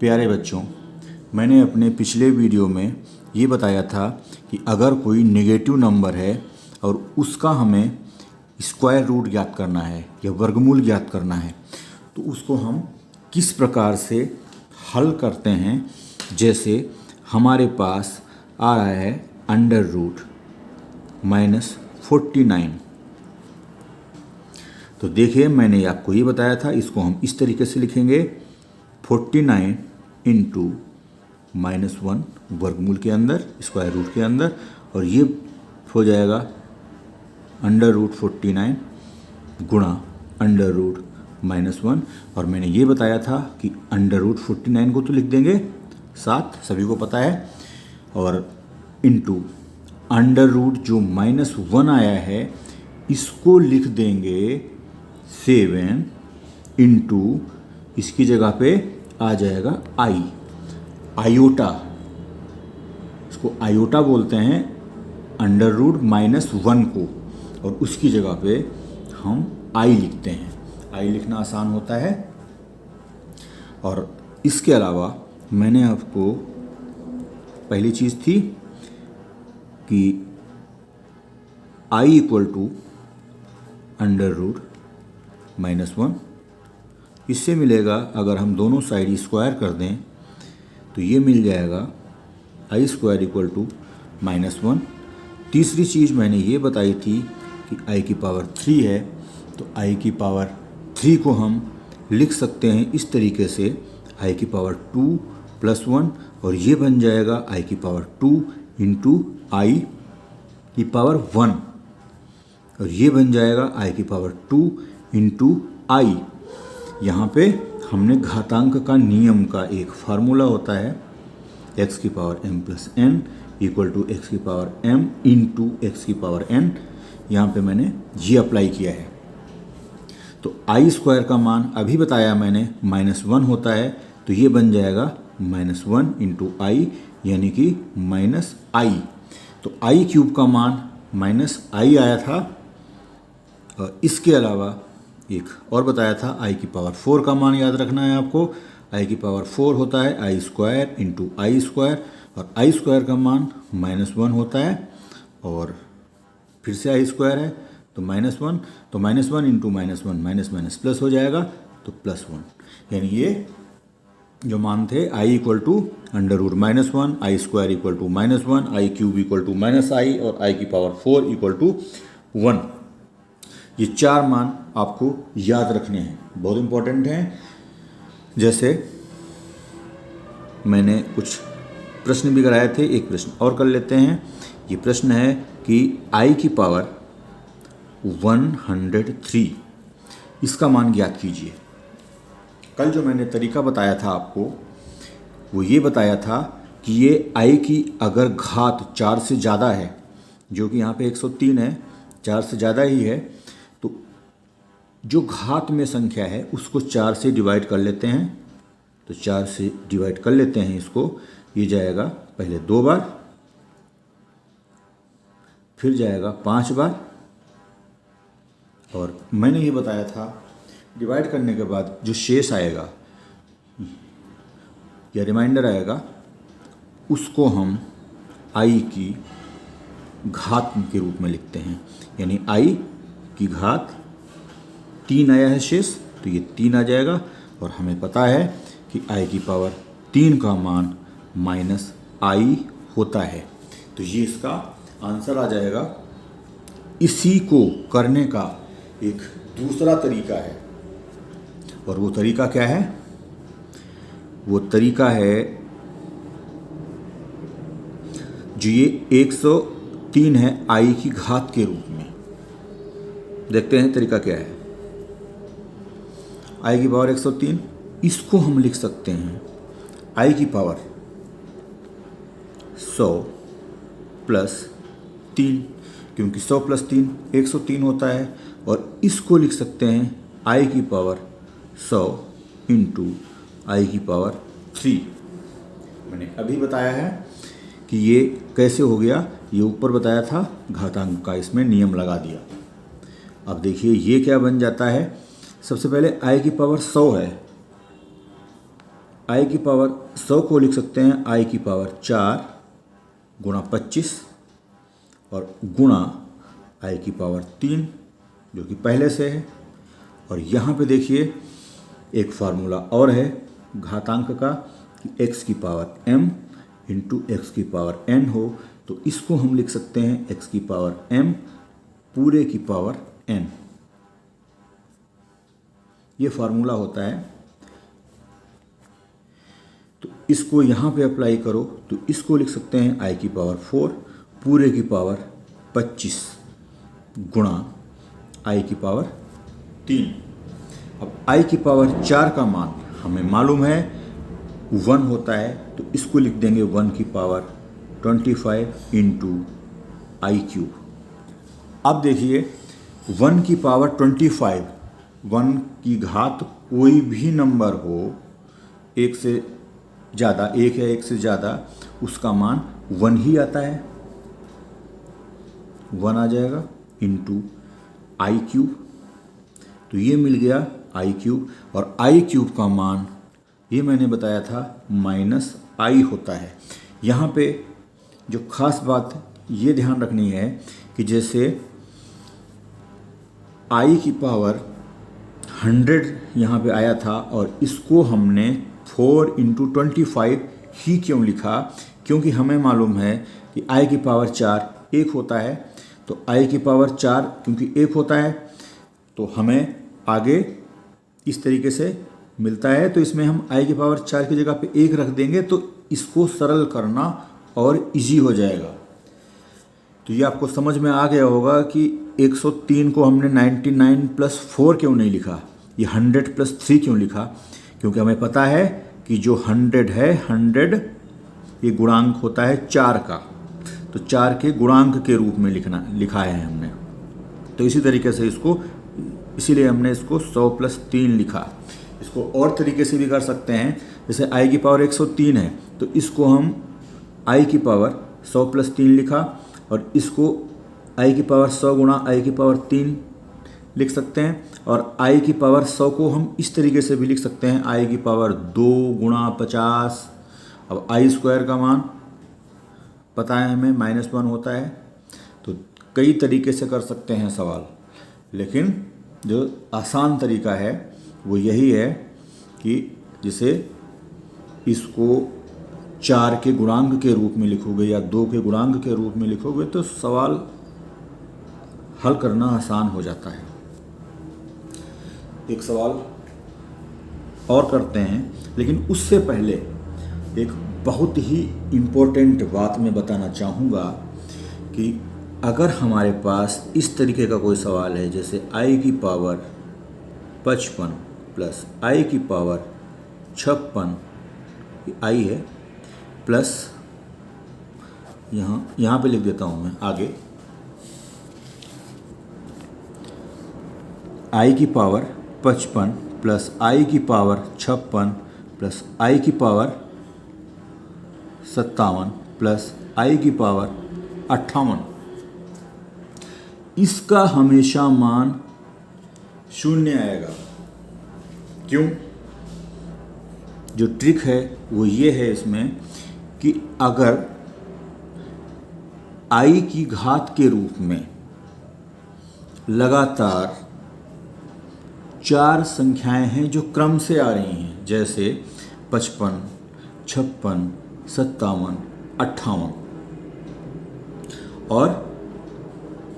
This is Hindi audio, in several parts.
प्यारे बच्चों, मैंने अपने पिछले वीडियो में ये बताया था कि अगर कोई नेगेटिव नंबर है और उसका हमें स्क्वायर रूट ज्ञात करना है या वर्गमूल ज्ञात करना है तो उसको हम किस प्रकार से हल करते हैं। जैसे हमारे पास आ रहा है अंडर रूट -49। तो देखिए, मैंने आपको ये बताया था, इसको हम इस तरीके से लिखेंगे 49 इंटू -1 वर्गमूल के अंदर, स्क्वायर रूट के अंदर, और ये हो जाएगा अंडर रूट 49 गुणा अंडर रूट -1। और मैंने ये बताया था कि अंडर रूट 49 को तो लिख देंगे 7, सभी को पता है, और इंटू अंडर रूट जो -1 आया है इसको लिख देंगे 7 इंटू इसकी जगह पे आ जाएगा आयोटा। इसको आयोटा बोलते हैं अंडर रूट -1 को, और उसकी जगह पे हम आई लिखते हैं। आई लिखना आसान होता है। और इसके अलावा मैंने आपको पहली चीज़ थी कि आई इक्वल टू अंडर रूट -1, इससे मिलेगा अगर हम दोनों साइड स्क्वायर कर दें तो ये मिल जाएगा आई स्क्वायर इक्वल टू -1। तीसरी चीज़ मैंने ये बताई थी कि आई की पावर 3 है, तो आई की पावर 3 को हम लिख सकते हैं इस तरीके से, आई की पावर 2 + 1, और ये बन जाएगा आई की पावर 2 इंटू आई की पावर 1, और ये बन जाएगा आई की पावर 2 इंटू आई। यहाँ पे हमने घातांक का नियम का एक फार्मूला होता है, x की power m + n equal to x की पावर m इंटू x की पावर n। यहाँ पे मैंने ये अप्लाई किया है। तो आई स्क्वायर का मान अभी बताया मैंने -1 होता है, तो ये बन जाएगा -1 इंटू आई, यानी कि -i। तो आई क्यूब का मान -i आया था। और इसके अलावा एक और बताया था, आई की पावर 4 का मान याद रखना है आपको। आई की पावर 4 होता है आई स्क्वायर इंटू आई स्क्वायर, और आई स्क्वायर का मान -1 होता है, और फिर से आई स्क्वायर है तो -1, तो -1 इंटू -1 माइनस प्लस हो जाएगा, तो +1। यानी ये जो मान थे i equal to under root -1, i square equal to -1, i cube equal to -i, और आई की पावर 4 इक्वल टू 1। ये 4 मान आपको याद रखने हैं, बहुत इंपॉर्टेंट हैं। जैसे मैंने कुछ प्रश्न भी कराए थे, एक प्रश्न और कर लेते हैं। ये प्रश्न है कि आई की पावर 103 इसका मान ज्ञात कीजिए। कल जो मैंने तरीका बताया था आपको, वो ये बताया था कि ये आई की अगर घात 4 से ज़्यादा है, जो कि यहाँ पे 103 है, 4 से ज़्यादा ही है, तो जो घात में संख्या है उसको 4 से डिवाइड कर लेते हैं। तो 4 से डिवाइड कर लेते हैं इसको, ये जाएगा पहले 2 बार, फिर जाएगा 5 बार, और मैंने ये बताया था डिवाइड करने के बाद जो शेष आएगा या रिमाइंडर आएगा उसको हम आई की घात के रूप में लिखते हैं। यानी आई की घात 3 आया है शेष, तो ये 3 आ जाएगा, और हमें पता है कि आई की पावर 3 का मान -i होता है। तो ये इसका आंसर आ जाएगा। इसी को करने का एक दूसरा तरीका है, और वो तरीका क्या है? वो तरीका है जो ये 103 है आई की घात के रूप में। देखते हैं तरीका क्या है। आई की पावर 103, इसको हम लिख सकते हैं आई की पावर 100 + 3, क्योंकि 100 + 3 103 होता है, और इसको लिख सकते हैं आई की पावर 100 इंटू आई की पावर 3। मैंने अभी बताया है कि ये कैसे हो गया, ये ऊपर बताया था घातांक का, इसमें नियम लगा दिया। अब देखिए ये क्या बन जाता है। सबसे पहले आई की पावर 100 है, आई की पावर 100 को लिख सकते हैं आई की पावर 4 गुणा 25 और गुणा आई की पावर 3 जो कि पहले से है। और यहाँ पे देखिए एक फार्मूला और है घातांक का कि x की पावर m इंटू एक्स की पावर n हो, तो इसको हम लिख सकते हैं x की पावर m पूरे की पावर n। ये फार्मूला होता है। तो इसको यहाँ पे अप्लाई करो तो इसको लिख सकते हैं i की पावर 4 पूरे की पावर 25 गुणा i की पावर 3। अब i की पावर 4 का मान हमें मालूम है 1 होता है, तो इसको लिख देंगे 1 की पावर 25 इंटू आई क्यूब। अब देखिए 1 की पावर 25, 1 की घात कोई भी नंबर हो, एक से ज़्यादा, एक या एक से ज़्यादा, उसका मान 1 ही आता है, 1 आ जाएगा इंटू आई क्यूब। तो ये मिल गया आई क्यूब, और आई क्यूब का मान ये मैंने बताया था माइनस आई होता है। यहाँ पे जो खास बात ये ध्यान रखनी है कि जैसे आई की पावर 100 यहाँ पे आया था और इसको हमने 4 इंटू 25 ही क्यों लिखा, क्योंकि हमें मालूम है कि आई की पावर 4 1 होता है। तो आई की पावर 4 क्योंकि 1 होता है तो हमें आगे इस तरीके से मिलता है, तो इसमें हम आई की पावर 4 की जगह पे 1 रख देंगे तो इसको सरल करना और इजी हो जाएगा। तो ये आपको समझ में आ गया होगा कि 103 को हमने 99 प्लस 4 क्यों नहीं लिखा, ये 100 प्लस 3 क्यों लिखा, क्योंकि हमें पता है कि जो 100 है 100 ये गुणांक होता है 4 का, तो 4 के गुणांक के रूप में लिखा है हमने। तो इसी तरीके से इसको, इसीलिए हमने इसको 100 प्लस 3 लिखा। इसको और तरीके से भी कर सकते हैं, जैसे आई की पावर 103 है तो इसको हम आई की पावर 100 प्लस 3 लिखा, और इसको आई की पावर 100 गुणा आई की पावर 3 लिख सकते हैं, और आई की पावर 100 को हम इस तरीके से भी लिख सकते हैं आई की पावर 2 गुणा 50। अब आई स्क्वायर का मान पता है हमें -1 होता है। तो कई तरीके से कर सकते हैं सवाल, लेकिन जो आसान तरीका है वो यही है कि जिसे इसको 4 के गुणांक के रूप में लिखोगे या 2 के गुणांक के रूप में लिखोगे तो सवाल हल करना आसान हो जाता है। एक सवाल और करते हैं, लेकिन उससे पहले एक बहुत ही इम्पोर्टेंट बात मैं बताना चाहूँगा कि अगर हमारे पास इस तरीके का कोई सवाल है, जैसे आई की पावर 55 प्लस आई की पावर 56 आई है, प्लस यहाँ पे लिख देता हूँ मैं आगे आई की पावर 55 प्लस आई की पावर 56 प्लस आई की पावर 57 प्लस आई की पावर 58, इसका हमेशा मान 0 आएगा। क्यों? जो ट्रिक है वो ये है इसमें कि अगर आई की घात के रूप में लगातार 4 संख्याएं हैं जो क्रम से आ रही हैं, जैसे 55, 56, 57, 58, और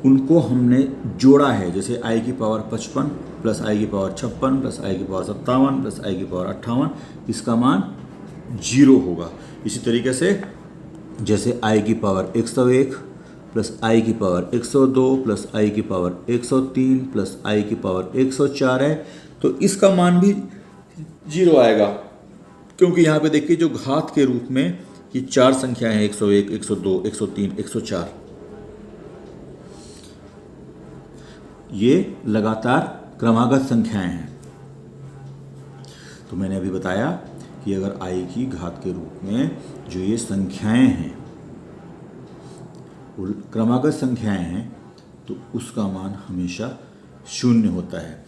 उनको हमने जोड़ा है, जैसे आई की पावर 55 प्लस आई की पावर 56 प्लस आई की पावर 57 प्लस आई की पावर 58, इसका मान 0 होगा। इसी तरीके से जैसे आई की पावर 101 प्लस आई की पावर 102 प्लस आई की पावर 103 प्लस आई की पावर 104 है, तो इसका मान भी 0 आएगा, क्योंकि यहाँ पे देखिए जो घात के रूप में ये 4 संख्याएं हैं, 101, 102, 103, 104, ये लगातार क्रमागत संख्याएं हैं। तो मैंने अभी बताया कि अगर आई की घात के रूप में जो ये संख्याएं हैं वो क्रमागत संख्याएं हैं तो उसका मान हमेशा 0 होता है।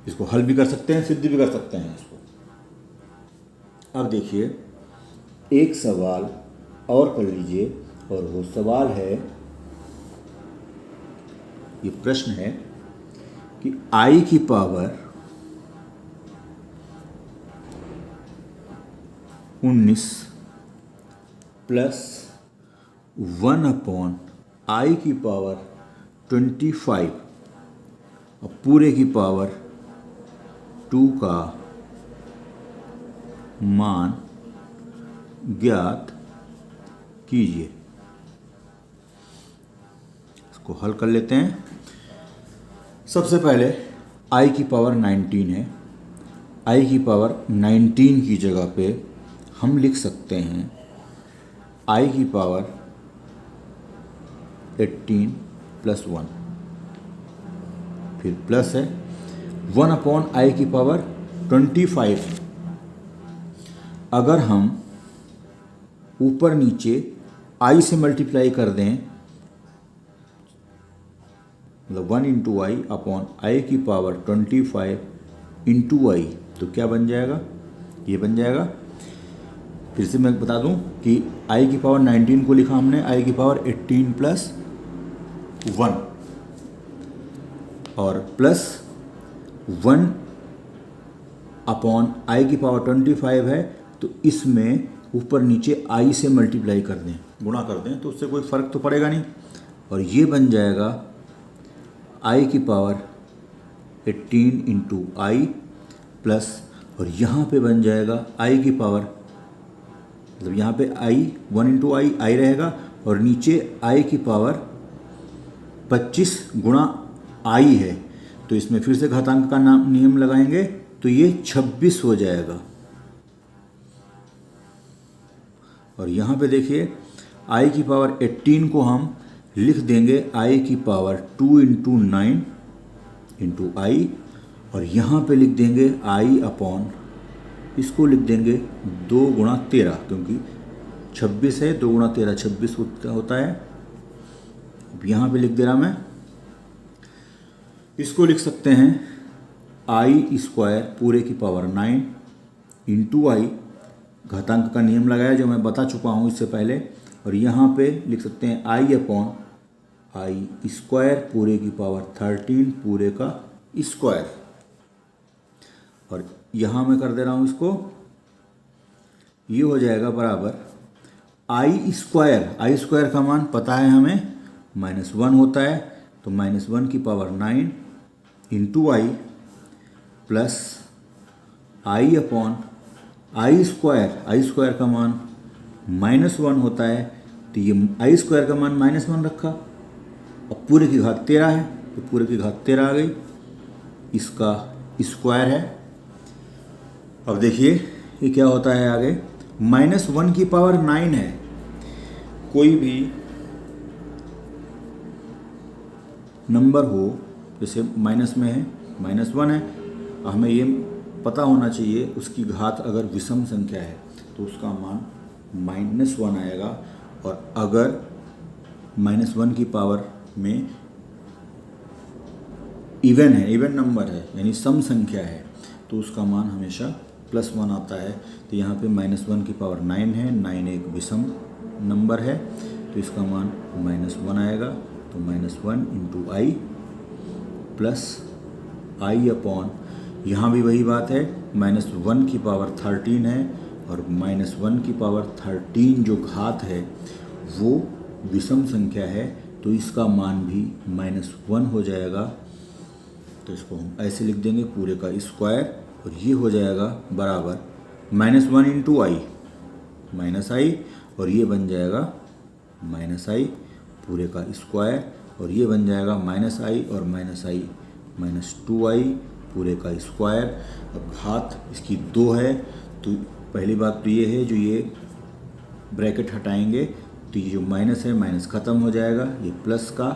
इसको हल भी कर सकते हैं, सिद्ध भी कर सकते हैं इसको। अब देखिए एक सवाल और कर लीजिए, और वो सवाल है, ये प्रश्न है कि I की पावर 19 प्लस 1 अपॉन I की पावर 25 और पूरे की पावर 2 का मान ज्ञात कीजिए। इसको हल कर लेते हैं। सबसे पहले I की पावर 19 है। I की पावर 19 की जगह पे हम लिख सकते हैं I की पावर 18 प्लस 1, फिर प्लस है 1 अपॉन I की पावर 25। अगर हम ऊपर नीचे I से मल्टीप्लाई कर दें, मतलब 1 इंटू आई अपॉन I की पावर 25 इंटू आई, तो क्या बन जाएगा, ये बन जाएगा। फिर से मैं बता दूं कि I की पावर 19 को लिखा हमने I की पावर 18 प्लस 1 और प्लस 1 अपॉन I की पावर 25 है, तो इसमें ऊपर नीचे I से मल्टीप्लाई कर दें, गुणा कर दें, तो उससे कोई फ़र्क तो पड़ेगा नहीं, और ये बन जाएगा I की पावर 18 इंटू आई प्लस, और यहाँ पे बन जाएगा I की पावर, मतलब यहाँ पे I 1 इंटू आई रहेगा, और नीचे I की पावर 25 गुणा I है, तो इसमें फिर से घातांक का नियम लगाएंगे, तो ये 26 हो जाएगा। और यहाँ पे देखिए I की पावर 18 को हम लिख देंगे I की पावर 2 इंटू 9 इंटू आई, और यहाँ पे लिख देंगे I अपॉन, इसको लिख देंगे 2 गुणा 13, क्योंकि 26 है, 2 गुणा 13 26 होता है। अब यहाँ पे लिख दे रहा मैं, इसको लिख सकते हैं I स्क्वायर पूरे की पावर 9 इंटू आई, घातांक का नियम लगाया जो मैं बता चुका हूँ इससे पहले, और यहाँ पे लिख सकते हैं I अपॉन I स्क्वायर पूरे की पावर 13 पूरे का स्क्वायर, और यहाँ मैं कर दे रहा हूँ इसको, ये हो जाएगा बराबर I स्क्वायर का मान पता है हमें -1 होता है, तो -1 की power 9 into I plus I upon I square का मान -1 होता है, तो ये I स्क्वायर का मान -1 रखा, और पूरे की घात 13 है, तो पूरे की घात 13 आ गई, इसका स्क्वायर है। अब देखिए ये क्या होता है आगे, -1 की पावर 9 है। कोई भी नंबर हो, जैसे माइनस में है, -1 है, हमें ये पता होना चाहिए उसकी घात अगर विषम संख्या है तो उसका मान -1 आएगा, और अगर -1 की पावर में इवन नंबर है, यानी सम संख्या है, तो उसका मान हमेशा +1 आता है। तो यहाँ पे -1 की पावर 9 है, 9 एक विषम नंबर है, तो इसका मान -1 आएगा, तो -1 इंटू आई प्लस आई अपॉन, यहाँ भी वही बात है, -1 की पावर 13 है, और -1 की पावर 13 जो घात है वो विषम संख्या है, तो इसका मान भी -1 हो जाएगा। तो इसको हम ऐसे लिख देंगे पूरे का स्क्वायर, और ये हो जाएगा बराबर -1 इंटू आई -i, और ये बन जाएगा -i पूरे का स्क्वायर, और ये बन जाएगा -i और -i -2i पूरे का स्क्वायर। अब घात इसकी 2 है, तो पहली बात तो ये है, जो ये ब्रैकेट हटाएंगे तो ये जो माइनस है माइनस ख़त्म हो जाएगा, ये प्लस का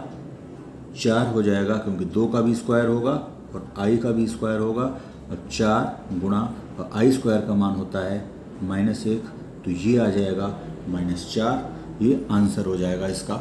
4 हो जाएगा, क्योंकि 2 का भी स्क्वायर होगा और i का भी स्क्वायर होगा, और 4 गुणा और i स्क्वायर का मान होता है -1, तो ये आ जाएगा -4, ये आंसर हो जाएगा इसका।